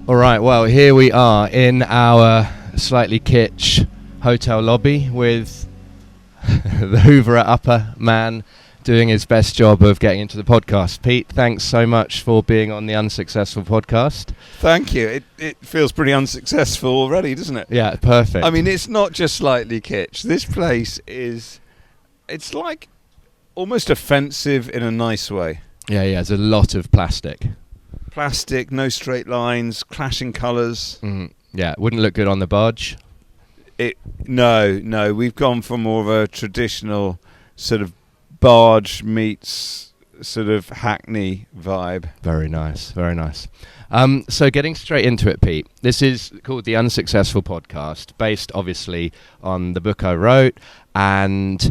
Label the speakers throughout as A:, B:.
A: All right, well, here we are in our slightly kitsch hotel lobby with the Hoover upper man doing his best job of getting into the podcast. Pete, thanks so much for being on the Unsuccessful podcast.
B: Thank you. It feels pretty unsuccessful already, doesn't it?
A: Yeah, perfect.
B: I mean, it's not just slightly kitsch. This place it's like almost offensive in a nice way.
A: Yeah, there's a lot of plastic.
B: Plastic, no straight lines, clashing colours.
A: Yeah, wouldn't look good on the barge.
B: No, we've gone for more of a traditional sort of barge meets sort of Hackney vibe.
A: Very nice, very nice. So getting straight into it, Pete, this is called the Unsuccessful Podcast, based obviously on the book I wrote, and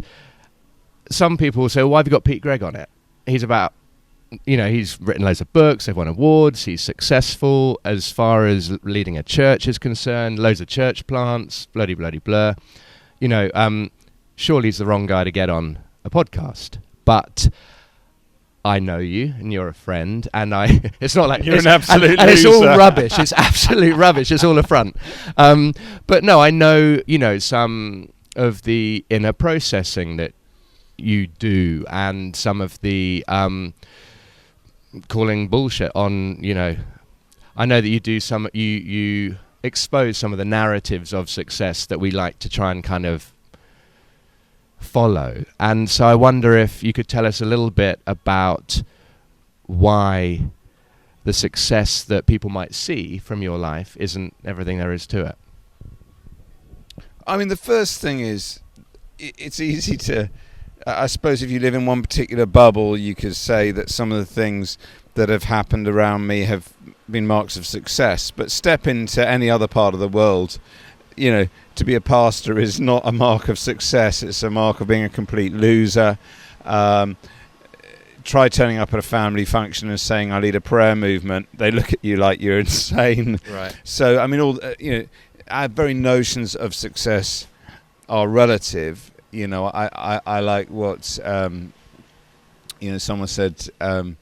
A: some people say, why have you got Pete Greig on it? He's written loads of books, they've won awards, he's successful as far as leading a church is concerned, loads of church plants, bloody blur. Surely he's the wrong guy to get on a podcast. But I know you, and you're a friend, and it's not like...
B: You're an absolute
A: and it's all
B: loser.
A: rubbish, it's absolute rubbish, it's all a front. But no, I know, some of the inner processing that you do, and some of the... calling bullshit on, I know that you do you expose some of the narratives of success that we like to try and kind of follow. And so I wonder if you could tell us a little bit about why the success that people might see from your life isn't everything there is to it.
B: I mean, the first thing is, it's easy to... I suppose if you live in one particular bubble, you could say that some of the things that have happened around me have been marks of success. But step into any other part of the world, to be a pastor is not a mark of success. It's a mark of being a complete loser. Try turning up at a family function and saying, I lead a prayer movement. They look at you like you're insane. Right. So, I mean, our very notions of success are relative. I like what someone said. The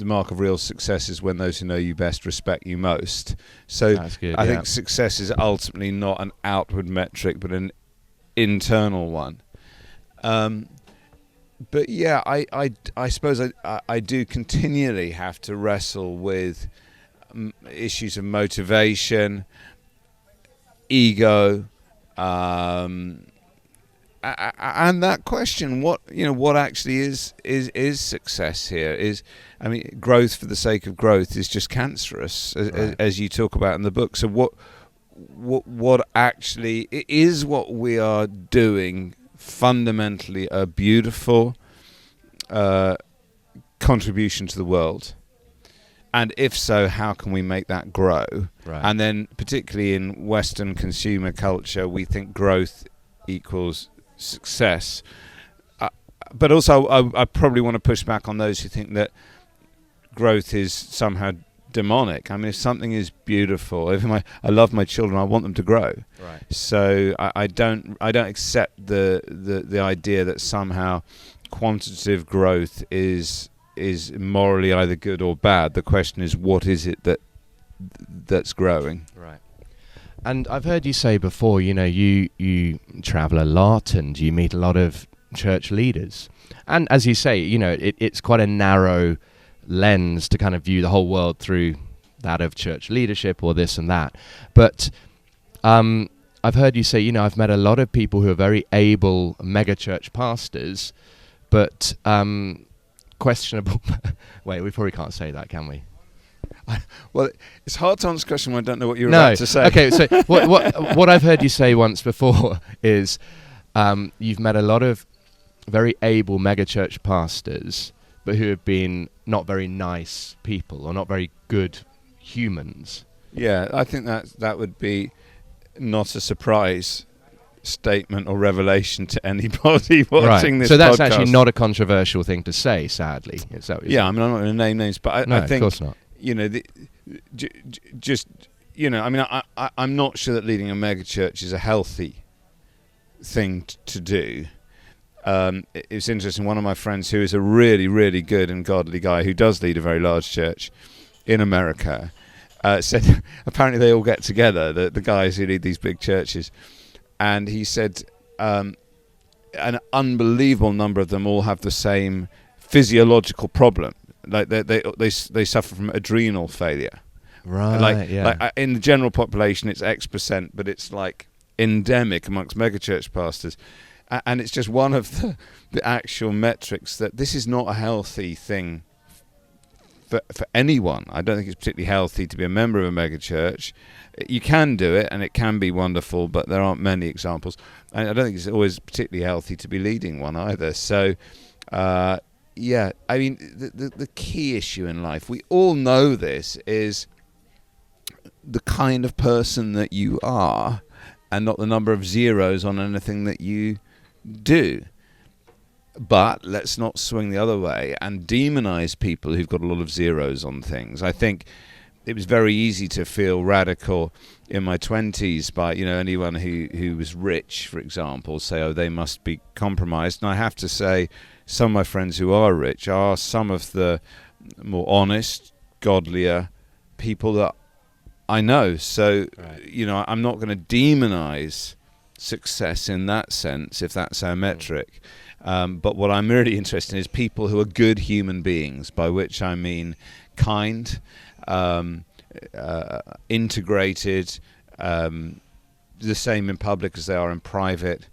B: mark of real success is when those who know you best respect you most. So that's good, I think success is ultimately not an outward metric, but an internal one. But yeah, I suppose I do continually have to wrestle with issues of motivation, ego. And that question, what actually is success here? Growth for the sake of growth is just cancerous, as you talk about in the book. So what actually is what we are doing fundamentally a beautiful contribution to the world? And if so, how can we make that grow? Right. And then particularly in Western consumer culture, we think growth equals success. But also I probably want to push back on those who think that growth is somehow demonic. I mean, if something is beautiful, if I love my children, I want them to grow. Right. So I don't accept the idea that somehow quantitative growth is morally either good or bad. The question is, what is it that's growing? Right.
A: And I've heard you say before, you travel a lot and you meet a lot of church leaders. And as you say, it's quite a narrow lens to kind of view the whole world through that of church leadership or this and that. But I've heard you say, I've met a lot of people who are very able mega-church pastors, but questionable... Wait, we probably can't say that, can we?
B: Well, it's hard to answer a question when I don't know what you're about to say.
A: Okay, so what I've heard you say once before is you've met a lot of very able megachurch pastors, but who have been not very nice people or not very good humans.
B: Yeah, I think that would be not a surprise statement or revelation to anybody watching this podcast.
A: So that's actually not a controversial thing to say, sadly.
B: Yeah, I'm not going to name names, but I think...
A: of course not.
B: I'm not sure that leading a megachurch is a healthy thing to do. It's interesting, one of my friends who is a really, really good and godly guy who does lead a very large church in America, said apparently they all get together, the guys who lead these big churches, and he said an unbelievable number of them all have the same physiological problem. Like they suffer from adrenal failure.
A: Right.
B: Like in the general population, it's X%, but it's like endemic amongst megachurch pastors, and it's just one of the actual metrics that this is not a healthy thing for anyone. I don't think it's particularly healthy to be a member of a megachurch. You can do it, and it can be wonderful, but there aren't many examples. And I don't think it's always particularly healthy to be leading one either. So. Yeah, I mean, the key issue in life, we all know this, is the kind of person that you are and not the number of zeros on anything that you do. But let's not swing the other way and demonize people who've got a lot of zeros on things. I think it was very easy to feel radical in my 20s by, anyone who was rich, for example, say, oh, they must be compromised. And I have to say, some of my friends who are rich are some of the more honest, godlier people that I know. So, right. I'm not going to demonize success in that sense, if that's our metric. But what I'm really interested in is people who are good human beings, by which I mean kind, integrated, the same in public as they are in private,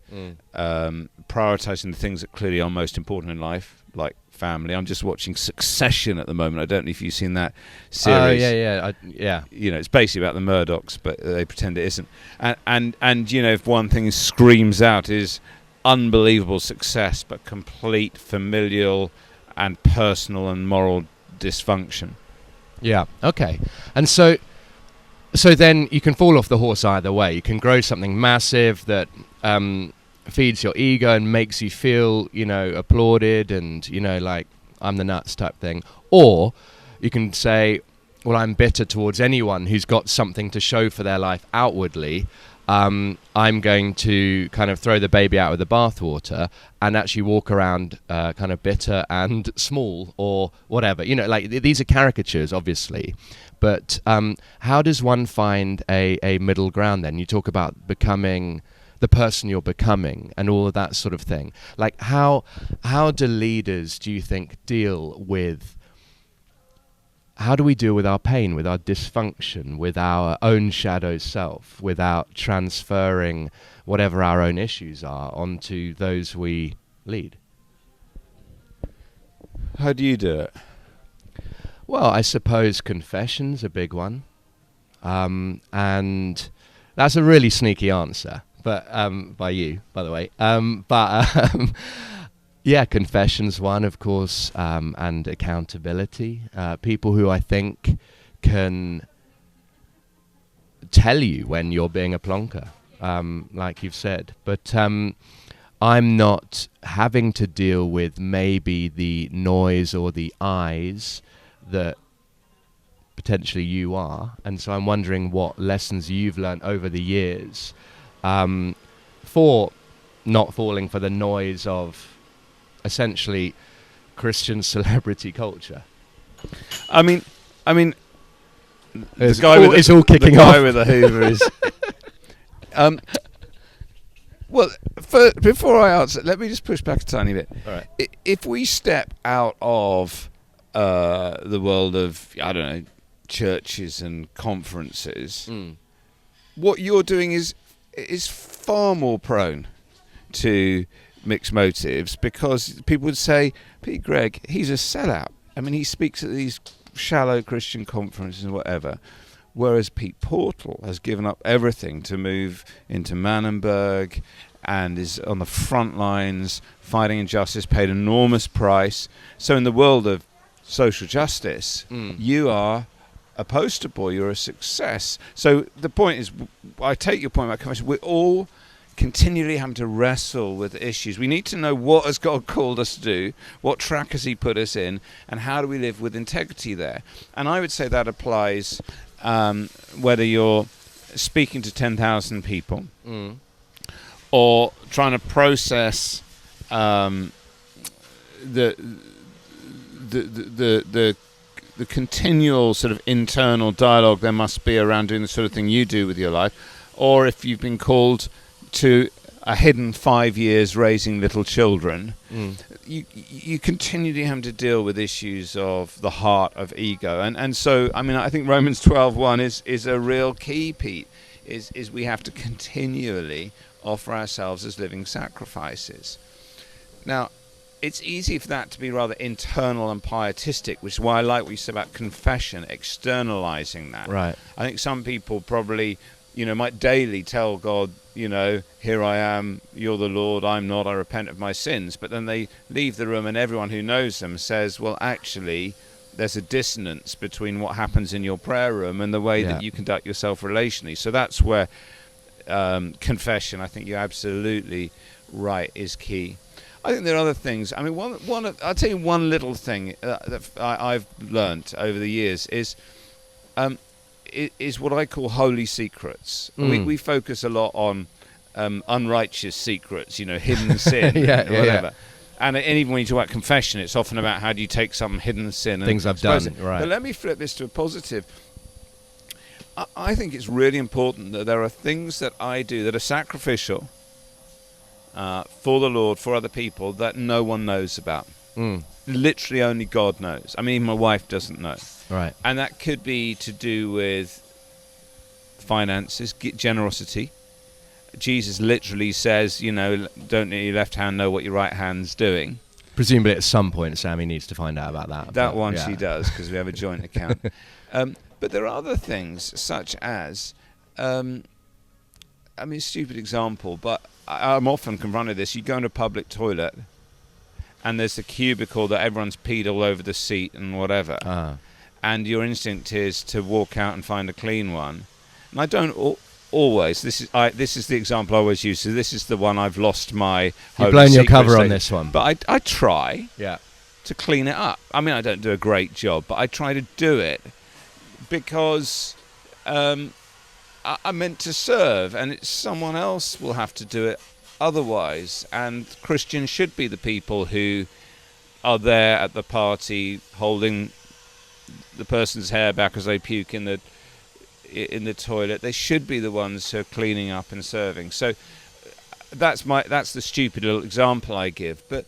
B: prioritizing the things that clearly are most important in life, like family. I'm just watching Succession at the moment. I don't know if you've seen that series.
A: Oh, yeah.
B: It's basically about the Murdochs, but they pretend it isn't. And if one thing screams out is unbelievable success, but complete familial and personal and moral dysfunction.
A: Yeah, okay. And so then you can fall off the horse either way. You can grow something massive that feeds your ego and makes you feel, applauded and, like I'm the nuts type thing. Or you can say, well, I'm bitter towards anyone who's got something to show for their life outwardly. I'm going to kind of throw the baby out with the bathwater and actually walk around kind of bitter and small or whatever. These are caricatures, obviously. But how does one find a middle ground then? You talk about becoming the person you're becoming and all of that sort of thing. Like how do leaders, do you think, how do we deal with our pain, with our dysfunction, with our own shadow self, without transferring whatever our own issues are onto those we lead?
B: How do you do it?
A: Well, I suppose confession's a big one. And that's a really sneaky answer, but by you, by the way. Yeah, confession's one, of course, and accountability. People who I think can tell you when you're being a plonker, like you've said. But I'm not having to deal with maybe the noise or the eyes that potentially you are. And so I'm wondering what lessons you've learned over the years for not falling for the noise of essentially Christian celebrity culture.
B: I mean,
A: it's all kicking off.
B: The guy with the Hoover is. Well, before I answer, let me just push back a tiny bit.
A: All right.
B: If we step out of the world of, I don't know, churches and conferences, what you're doing is far more prone to mixed motives, because people would say, Pete Greig, he's a sellout. I mean, he speaks at these shallow Christian conferences and whatever, whereas Pete Portal has given up everything to move into Manenberg and is on the front lines fighting injustice, paid an enormous price. So in the world of social justice, you are a poster boy, you're a success. So the point is, I take your point about convention, we're all continually having to wrestle with issues. We need to know, what has God called us to do, what track has he put us in, and how do we live with integrity there. And I would say that applies whether you're speaking to 10,000 people or trying to process the the continual sort of internal dialogue there must be around doing the sort of thing you do with your life, or if you've been called to a hidden 5 years raising little children, you continually have to deal with issues of the heart of ego. And so, I mean, I think Romans 12:1 is a real key, Pete, is we have to continually offer ourselves as living sacrifices. Now, it's easy for that to be rather internal and pietistic, which is why I like what you said about confession, externalizing that.
A: Right.
B: I think some people probably, might daily tell God, here I am, you're the Lord, I'm not, I repent of my sins. But then they leave the room and everyone who knows them says, well, actually, there's a dissonance between what happens in your prayer room and the way that you conduct yourself relationally. So that's where confession, I think you're absolutely right, is key. I think there are other things. I mean, I'll tell you one little thing that I've learnt over the years is what I call holy secrets. We focus a lot on unrighteous secrets, hidden sin, whatever. Yeah. And even when you talk about confession, it's often about how do you take some hidden sin.
A: Things I've done, right.
B: But let me flip this to a positive. I think it's really important that there are things that I do that are sacrificial, for the Lord, for other people, that no one knows about. Literally only God knows. I mean, even my wife doesn't know.
A: Right.
B: And that could be to do with finances, generosity. Jesus literally says, don't let your left hand know what your right hand's doing.
A: Presumably at some point Sammy needs to find out about that.
B: That one she does, because we have a joint account. But there are other things, such as, stupid example, but I'm often confronted with this. You go into a public toilet, and there's a cubicle that everyone's peed all over the seat and whatever. And your instinct is to walk out and find a clean one. And I don't always. This is the example I always use. So this is the one I've lost my.
A: You've blown your cover on this one.
B: But I try to clean it up. I mean, I don't do a great job, but I try to do it because I'm meant to serve, and someone else will have to do it otherwise. And Christians should be the people who are there at the party holding the person's hair back as they puke in the toilet. They should be the ones who are cleaning up and serving. So that's the stupid little example I give. But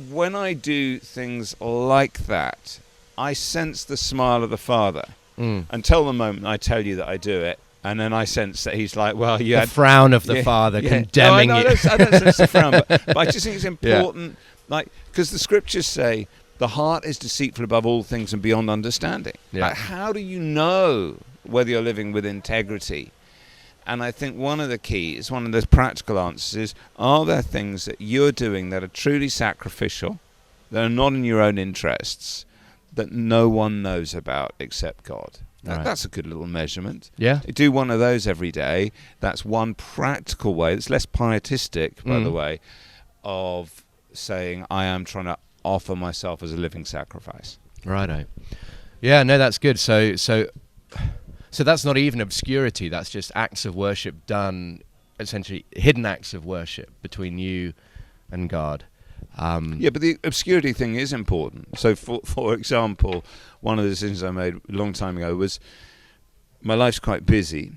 B: when I do things like that, I sense the smile of the Father until the moment I tell you that I do it. And then I sense that he's like, well, you had...
A: The frown of the Father condemning you.
B: I don't sense the frown, but I just think it's important, because the scriptures say the heart is deceitful above all things and beyond understanding.
A: Yeah.
B: Like, how do you know whether you're living with integrity? And I think one of the keys, one of the practical answers is, are there things that you're doing that are truly sacrificial, that are not in your own interests, that no one knows about except God?
A: Right.
B: That's a good little measurement.
A: Yeah.
B: Do one of those every day. That's one practical way. It's less pietistic, by the way, of saying I am trying to offer myself as a living sacrifice.
A: Righto. Yeah, no, that's good. So that's not even obscurity. That's just acts of worship done, essentially hidden acts of worship between you and God.
B: Yeah, but the obscurity thing is important. So, for example, one of the decisions I made a long time ago was my life's quite busy,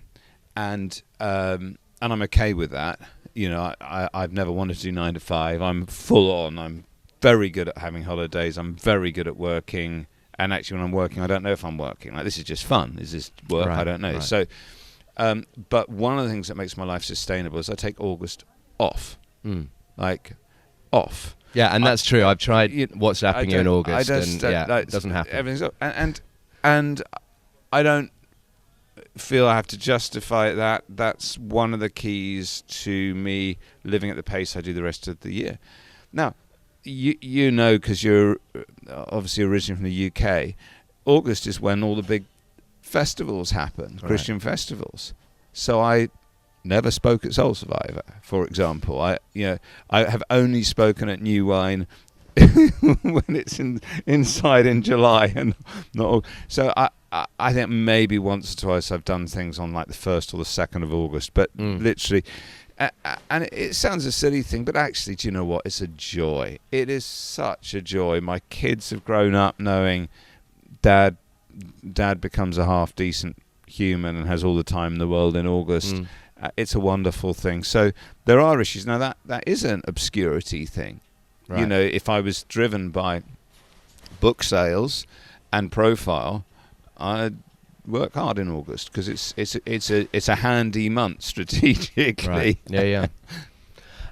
B: and I'm okay with that. I've never wanted to do 9 to 5. I'm full on. I'm very good at having holidays. I'm very good at working. And actually, when I'm working, I don't know if I'm working. Like, this is just fun. Is this work?
A: Right,
B: I don't know.
A: Right.
B: So, but one of the things that makes my life sustainable is I take August off. Off.
A: Yeah, and that's true. I've tried WhatsApping you in August, and it doesn't happen.
B: Everything's up. And I don't feel I have to justify that. That's one of the keys to me living at the pace I do the rest of the year. Now, you know, because you're obviously originally from the UK, August is when all the big festivals happen, right. Christian festivals. So I never spoke at Soul Survivor, for example. I have only spoken at New Wine when it's inside in July, and not all. So I think maybe once or twice I've done things on like the 1st or the 2nd of August, but literally. And it sounds a silly thing, but actually, do you know what? It's a joy. It is such a joy. My kids have grown up knowing dad becomes a half decent human and has all the time in the world in August. It's a wonderful thing. So there are issues. Now that is an obscurity thing. Right. You know, if I was driven by book sales and profile, I'd work hard in August because it's a handy month strategically.
A: Right. Yeah.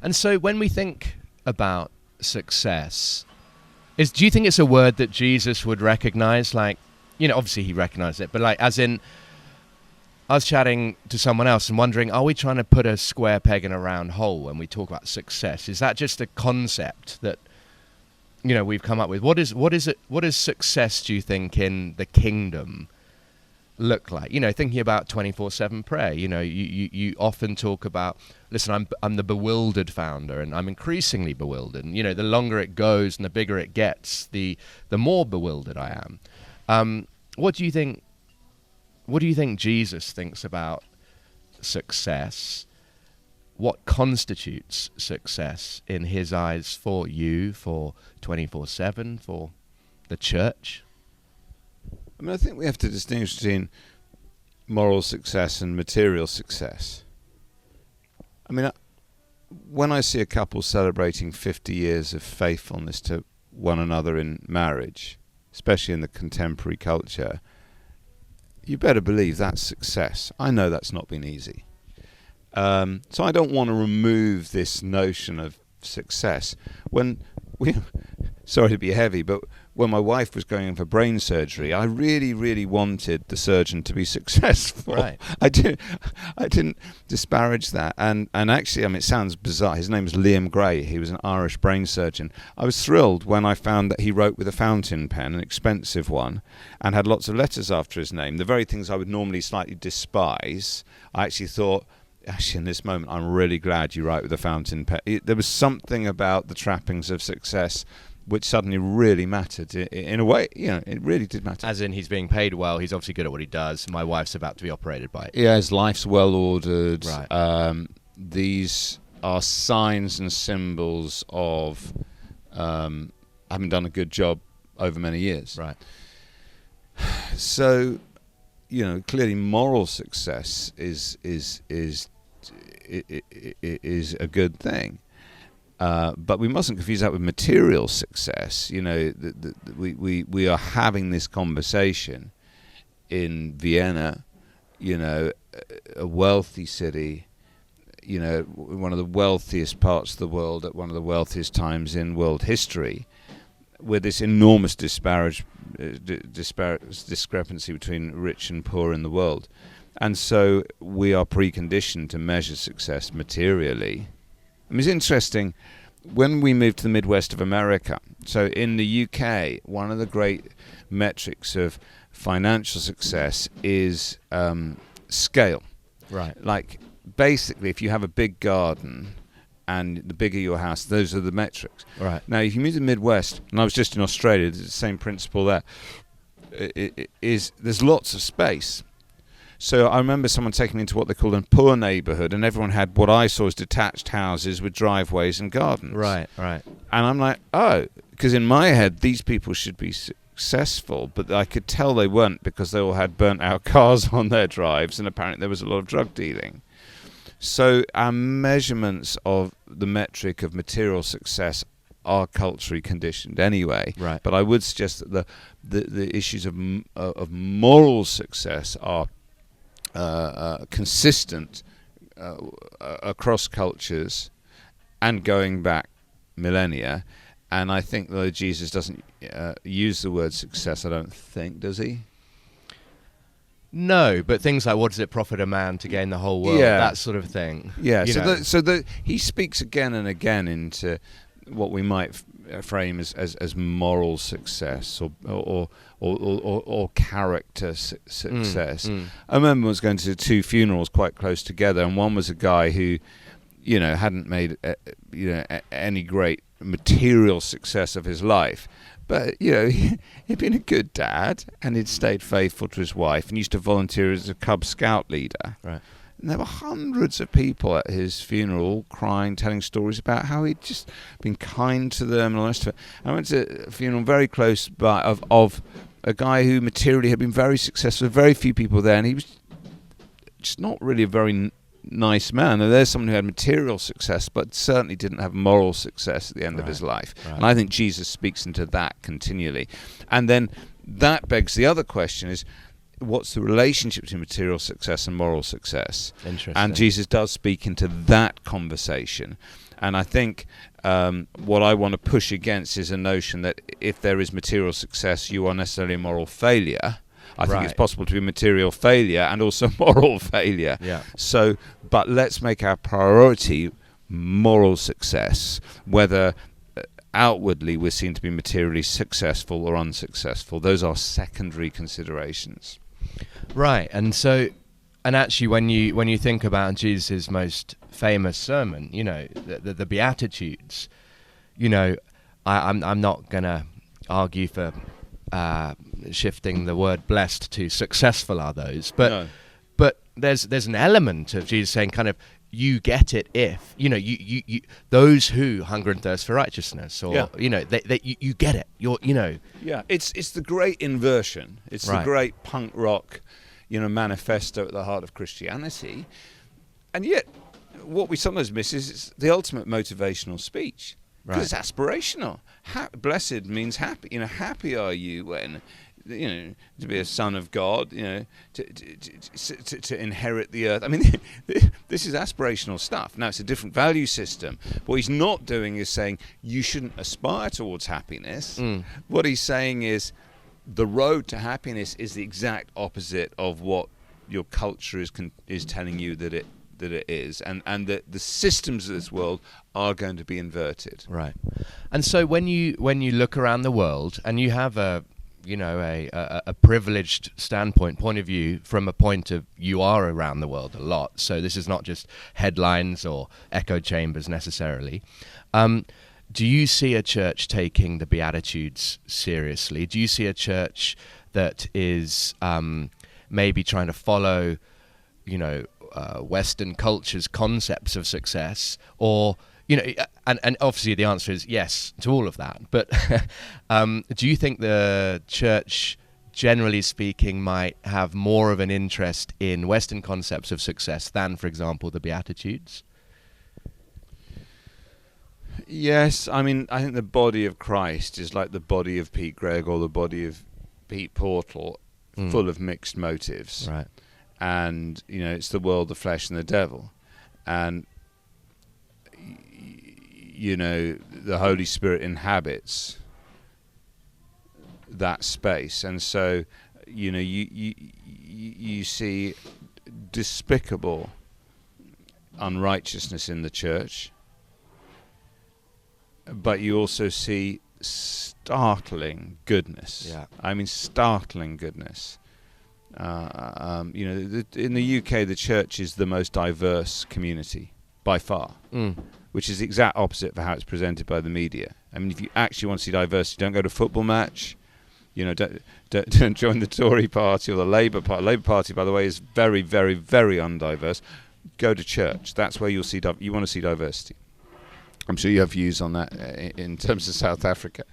A: And so when we think about success, do you think it's a word that Jesus would recognize? Like, you know, obviously he recognized it, but like, as in, I was chatting to someone else and wondering, are we trying to put a square peg in a round hole when we talk about success? Is that just a concept that, you know, we've come up with? What is success, do you think, in the kingdom look like? You know, thinking about 24/7 prayer, you know, you often talk about, listen, I'm the bewildered founder, and I'm increasingly bewildered. And, you know, the longer it goes and the bigger it gets, the more bewildered I am. What do you think Jesus thinks about success? What constitutes success in his eyes for you, for 24/7, for the church?
B: I mean, I think we have to distinguish between moral success and material success. I mean, when I see a couple celebrating 50 years of faithfulness to one another in marriage, especially in the contemporary culture, you better believe that's success. I know that's not been easy. So I don't want to remove this notion of success. Sorry to be heavy, but when my wife was going in for brain surgery, I really, really wanted the surgeon to be successful.
A: Right.
B: I didn't disparage that. And actually, I mean, it sounds bizarre. His name was Liam Gray. He was an Irish brain surgeon. I was thrilled when I found that he wrote with a fountain pen, an expensive one, and had lots of letters after his name. The very things I would normally slightly despise, I actually thought, actually, in this moment, I'm really glad you write with a fountain pen. There was something about the trappings of success which suddenly really mattered. In a way, you know, it really did matter.
A: As in, he's being paid well, he's obviously good at what he does. My wife's about to be operated by it.
B: Yeah, his life's well ordered.
A: Right.
B: These are signs and symbols of having done a good job over many years.
A: Right.
B: So, you know, clearly moral success is a good thing. But we mustn't confuse that with material success. You know, we are having this conversation in Vienna, you know, a wealthy city, you know, one of the wealthiest parts of the world at one of the wealthiest times in world history, with this enormous discrepancy between rich and poor in the world. And so we are preconditioned to measure success materially. I mean, it's interesting, when we moved to the Midwest of America, so in the UK, one of the great metrics of financial success is scale.
A: Right.
B: Like, basically, if you have a big garden and the bigger your house, those are the metrics.
A: Right.
B: Now, if you move to the Midwest, and I was just in Australia, it's the same principle there, there's lots of space. So I remember someone taking me into what they called a poor neighbourhood, and everyone had what I saw as detached houses with driveways and gardens.
A: Right.
B: And I'm like, oh, because in my head, these people should be successful, but I could tell they weren't because they all had burnt-out cars on their drives, and apparently there was a lot of drug dealing. So our measurements of the metric of material success are culturally conditioned anyway.
A: Right.
B: But I would suggest that the issues of moral success are consistent across cultures and going back millennia. And I think, though, Jesus doesn't use the word success, I don't think, does he?
A: No, but things like, what does it profit a man to gain the whole world?
B: Yeah.
A: That sort of thing.
B: Yeah, so he speaks again and again into what we might frame as moral success or character success. I remember I was going to 2 funerals quite close together, and one was a guy who, you know, hadn't made any great material success of his life, but you know, he'd been a good dad and he'd stayed faithful to his wife and used to volunteer as a Cub Scout leader.
A: Right.
B: And there were hundreds of people at his funeral crying, telling stories about how he'd just been kind to them and all the rest of it. I went to a funeral very close by of a guy who materially had been very successful, very few people there, and he was just not really a very nice man. And there's someone who had material success, but certainly didn't have moral success at the end of his life. Right. And I think Jesus speaks into that continually. And then that begs the other question is, what's the relationship between material success and moral success?
A: Interesting.
B: And Jesus does speak into that conversation. And I think what I want to push against is a notion that if there is material success, you are necessarily a moral failure. I think it's possible to be material failure and also moral failure.
A: Yeah.
B: So, but let's make our priority moral success, whether outwardly we're seen to be materially successful or unsuccessful. Those are secondary considerations. Right.
A: And so, and actually when you think about Jesus' most famous sermon, you know, the Beatitudes, you know, I'm not going to argue for shifting the word blessed to successful are those, but there's an element of Jesus saying kind of, you get it if, you know, you those who hunger and thirst for righteousness, or you know, you get it.
B: It's the great inversion. It's the great punk rock, you know, manifesto at the heart of Christianity. And yet, what we sometimes miss is it's the ultimate motivational speech, because it's aspirational. Blessed means happy. You know, happy are you when, you know, to be a son of God, you know, to inherit the earth. I mean, this is aspirational stuff. Now, it's a different value system. What he's not doing is saying you shouldn't aspire towards happiness. What he's saying is the road to happiness is the exact opposite of what your culture is telling you that it is, and that the systems of this world are going to be inverted.
A: Right. And so when you look around the world and you have a privileged point of view from a point of you are around the world a lot, so this is not just headlines or echo chambers necessarily. Do you see a church taking the Beatitudes seriously? Do you see a church that is maybe trying to follow, you know, Western culture's concepts of success, or, you know, and obviously the answer is yes to all of that, but do you think the church, generally speaking, might have more of an interest in Western concepts of success than, for example, the Beatitudes?
B: Yes, I mean, I think the body of Christ is like the body of Pete Greig or the body of Pete Portal, full of mixed motives.
A: Right.
B: And, you know, it's the world, the flesh, and the devil. And, you know, the Holy Spirit inhabits that space. And so, you know, you see despicable unrighteousness in the church, but you also see startling goodness. Yeah. I mean, startling goodness. You know, in the UK, the church is the most diverse community by far, which is the exact opposite for how it's presented by the media. I mean, if you actually want to see diversity, don't go to a football match. You know, don't join the Tory party or the Labour Party. Labour Party, by the way, is very, very, very undiverse. Go to church. That's where you'll see. You want to see diversity. I'm sure you have views on that in terms of South Africa.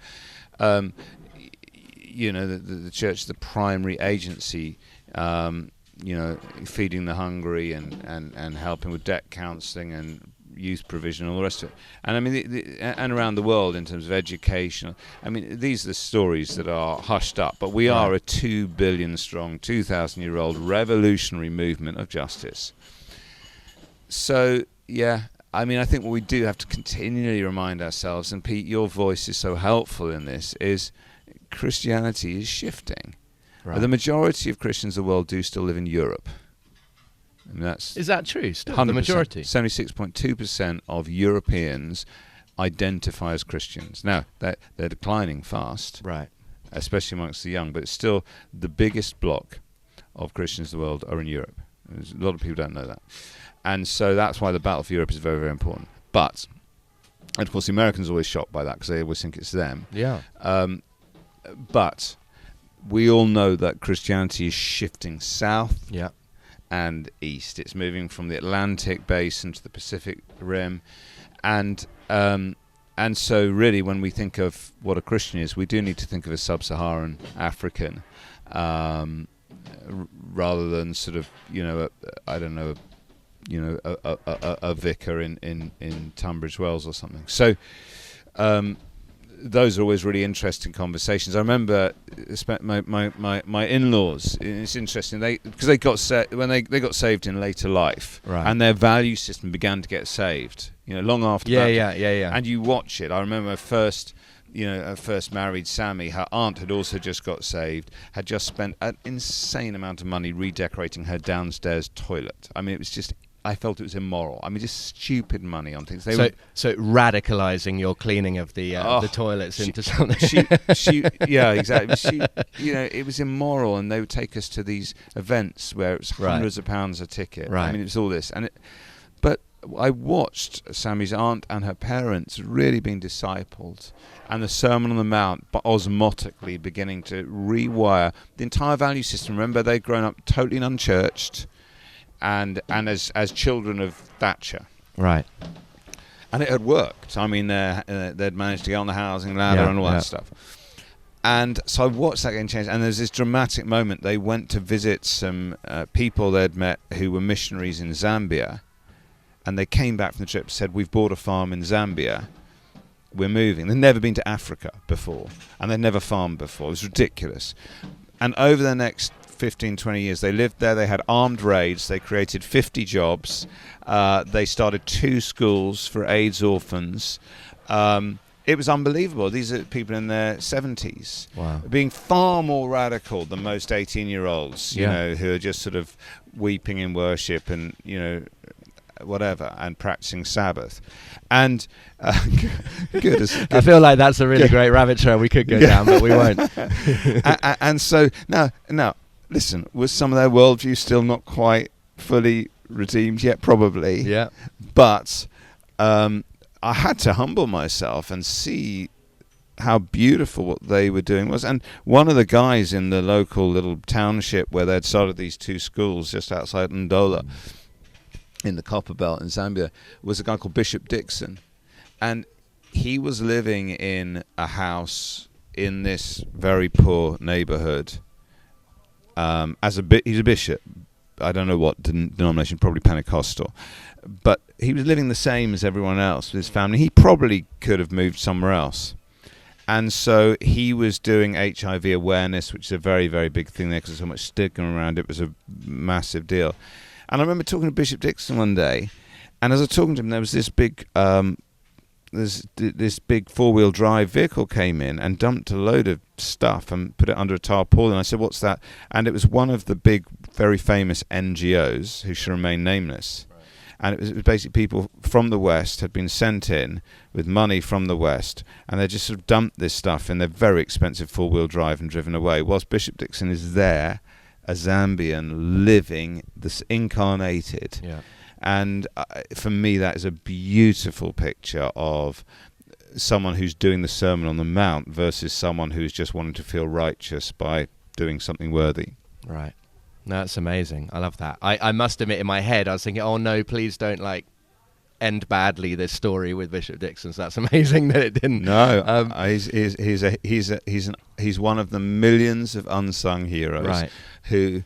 B: You know, the church is the primary agency, you know, feeding the hungry and helping with debt counselling and youth provision and all the rest of it. And I mean, and around the world in terms of education. I mean, these are the stories that are hushed up, but we are a 2 billion strong, 2,000-year-old revolutionary movement of justice. So, yeah, I mean, I think what we do have to continually remind ourselves, and Pete, your voice is so helpful in this, is Christianity is shifting. Right. The majority of Christians in the world do still live in Europe. And
A: is that true? Still, the majority?
B: 76.2% of Europeans identify as Christians. Now, they're declining fast,
A: right?
B: Especially amongst the young, but it's still the biggest block of Christians in the world are in Europe. A lot of people don't know that. And so that's why the battle for Europe is very, very important. But, and of course, the Americans are always shocked by that because they always think it's them.
A: Yeah.
B: But we all know that Christianity is shifting south and east. It's moving from the Atlantic basin to the Pacific Rim. And and so really, when we think of what a Christian is, we do need to think of a sub-Saharan African, rather than sort of, a vicar in Tunbridge Wells or something. So those are always really interesting conversations. I remember my in-laws. It's interesting because they got when they got saved in later life,
A: right.
B: and their value system began to get saved. Long after that.
A: Yeah.
B: And you watch it. I remember her first married Sammy. Her aunt had also just got saved. Had just spent an insane amount of money redecorating her downstairs toilet. I mean, it was just. I felt it was immoral. I mean, just stupid money on things.
A: So radicalizing your cleaning of the toilets into something.
B: Yeah, exactly. It was immoral, and they would take us to these events where it was hundreds of pounds a ticket.
A: Right.
B: I mean, it was all this, but I watched Sammy's aunt and her parents really being discipled, and the Sermon on the Mount osmotically beginning to rewire the entire value system. Remember, they'd grown up totally unchurched. And as children of Thatcher,
A: right,
B: and it had worked. I mean, they'd managed to get on the housing ladder and all that stuff. And so I watched that getting changed. And there's this dramatic moment. They went to visit some people they'd met who were missionaries in Zambia, and they came back from the trip and said, "We've bought a farm in Zambia. We're moving." They'd never been to Africa before, and they'd never farmed before. It was ridiculous. And over the next 15, 20 years, they lived there. They had armed raids. They created 50 jobs. They started 2 schools for AIDS orphans. It was unbelievable. These are people in their 70s,
A: wow,
B: being far more radical than most 18-year-olds, who are just sort of weeping in worship and, whatever, and practicing Sabbath. And good.
A: I feel like that's a really great rabbit trail we could go down, but we won't.
B: And so now. Listen, was some of their worldview still not quite fully redeemed yet? Probably.
A: Yeah.
B: But I had to humble myself and see how beautiful what they were doing was. And one of the guys in the local little township where they'd started these 2 schools just outside Ndola in the Copper Belt in Zambia was a guy called Bishop Dixon. And he was living in a house in this very poor neighborhood. He's a bishop. I don't know what denomination, probably Pentecostal, but he was living the same as everyone else with his family. He probably could have moved somewhere else, and so he was doing HIV awareness, which is a very, very big thing there because there's so much stigma around it. It was a massive deal. And I remember talking to Bishop Dixon one day, and as I was talking to him, there was this big this big 4-wheel drive vehicle came in and dumped a load of stuff and put it under a tarpaulin. I said, "What's that?" And it was one of the big, very famous NGOs who should remain nameless. Right. And it was basically people from the West had been sent in with money from the West, and they just sort of dumped this stuff in their very expensive 4-wheel drive and driven away. Whilst Bishop Dixon is there, a Zambian living, this incarnated.
A: Yeah.
B: And for me, that is a beautiful picture of someone who's doing the Sermon on the Mount versus someone who's just wanting to feel righteous by doing something worthy.
A: Right. No, that's amazing. I love that. I must admit, in my head, I was thinking, oh no, please don't end badly this story with Bishop Dixon. So that's amazing that it didn't.
B: No, he's one of the millions of unsung heroes,
A: right,
B: who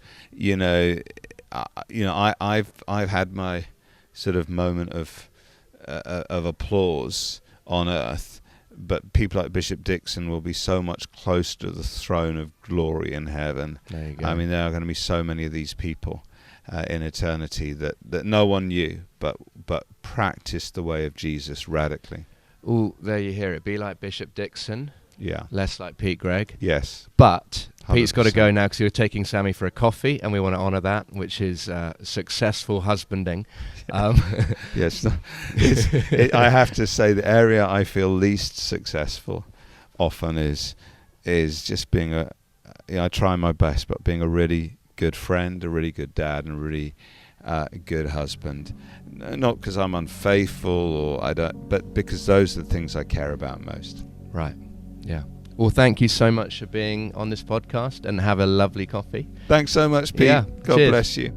B: I've had my sort of moment of applause on earth, but people like Bishop Dixon will be so much closer to the throne of glory in heaven.
A: There you go.
B: I mean, there are going to be so many of these people in eternity that no one knew, but practiced the way of Jesus radically.
A: Oh, there you hear it. Be like Bishop Dixon.
B: Yeah.
A: Less like Pete Greig.
B: Yes.
A: But
B: 100%.
A: Pete's got to go now because you're taking Sammy for a coffee, and we want to honour that, which is successful husbanding.
B: Yes. I have to say the area I feel least successful often is just being I try my best, but being a really good friend, a really good dad, and a really good husband. Not because I'm unfaithful or I don't, but because those are the things I care about most.
A: Right. Yeah. Well, thank you so much for being on this podcast, and have a lovely coffee.
B: Thanks so much, Pete.
A: Yeah,
B: God
A: cheers.
B: bless you.